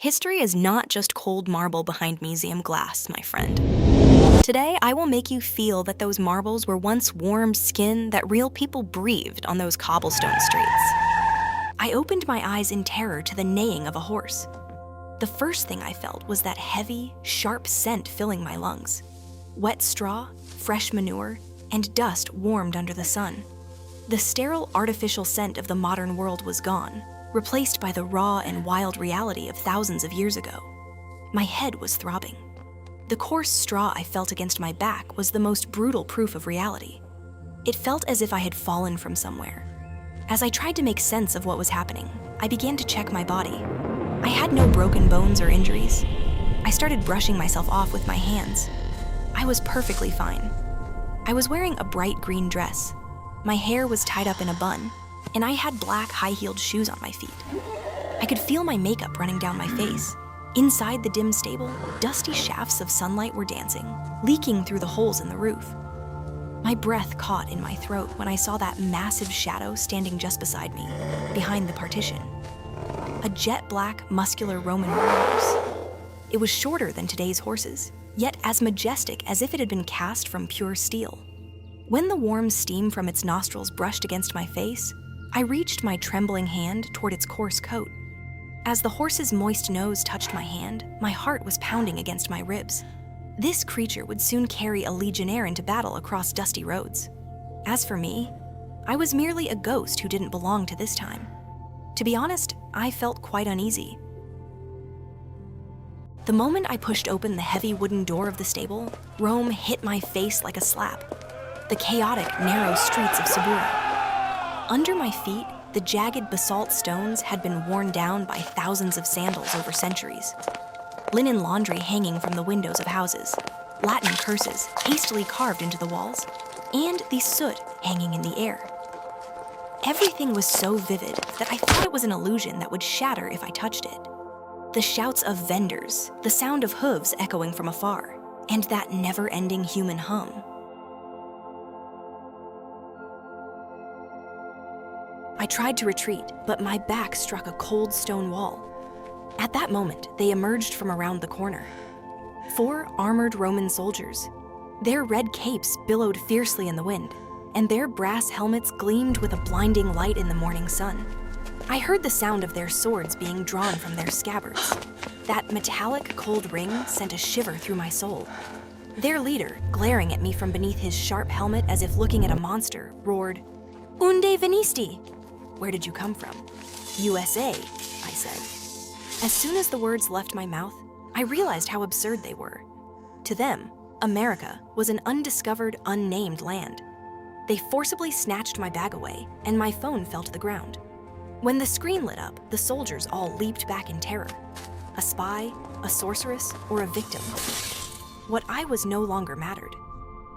History is not just cold marble behind museum glass, my friend. Today, I will make you feel that those marbles were once warm skin that real people breathed on those cobblestone streets. I opened my eyes in terror to the neighing of a horse. The first thing I felt was that heavy, sharp scent filling my lungs. Wet straw, fresh manure, and dust warmed under the sun. The sterile, artificial scent of the modern world was gone, replaced by the raw and wild reality of thousands of years ago. My head was throbbing. The coarse straw I felt against my back was the most brutal proof of reality. It felt as if I had fallen from somewhere. As I tried to make sense of what was happening, I began to check my body. I had no broken bones or injuries. I started brushing myself off with my hands. I was perfectly fine. I was wearing a bright green dress. My hair was tied up in a bun, and I had black high-heeled shoes on my feet. I could feel my makeup running down my face. Inside the dim stable, dusty shafts of sunlight were dancing, leaking through the holes in the roof. My breath caught in my throat when I saw that massive shadow standing just beside me, behind the partition. A jet-black, muscular Roman horse. It was shorter than today's horses, yet as majestic as if it had been cast from pure steel. When the warm steam from its nostrils brushed against my face, I reached my trembling hand toward its coarse coat. As the horse's moist nose touched my hand, my heart was pounding against my ribs. This creature would soon carry a Legionnaire into battle across dusty roads. As for me, I was merely a ghost who didn't belong to this time. To be honest, I felt quite uneasy. The moment I pushed open the heavy wooden door of the stable, Rome hit my face like a slap. The chaotic, narrow streets of Subura. Under my feet, the jagged basalt stones had been worn down by thousands of sandals over centuries. Linen laundry hanging from the windows of houses, Latin curses hastily carved into the walls, and the soot hanging in the air. Everything was so vivid that I thought it was an illusion that would shatter if I touched it. The shouts of vendors, the sound of hooves echoing from afar, and that never-ending human hum. I tried to retreat, but my back struck a cold stone wall. At that moment, they emerged from around the corner. 4 armored Roman soldiers. Their red capes billowed fiercely in the wind, and their brass helmets gleamed with a blinding light in the morning sun. I heard the sound of their swords being drawn from their scabbards. That metallic, cold ring sent a shiver through my soul. Their leader, glaring at me from beneath his sharp helmet as if looking at a monster, roared, "Unde venisti?" "Where did you come from?" "USA," I said. As soon as the words left my mouth, I realized how absurd they were. To them, America was an undiscovered, unnamed land. They forcibly snatched my bag away, and my phone fell to the ground. When the screen lit up, the soldiers all leaped back in terror. A spy, a sorceress, or a victim. What I was no longer mattered.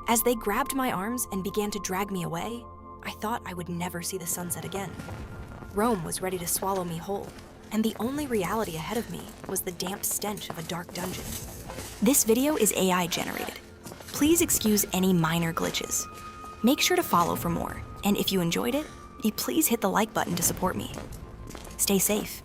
As they grabbed my arms and began to drag me away, I thought I would never see the sunset again. Rome was ready to swallow me whole, and the only reality ahead of me was the damp stench of a dark dungeon. This video is AI generated. Please excuse any minor glitches. Make sure to follow for more, and if you enjoyed it, please hit the like button to support me. Stay safe.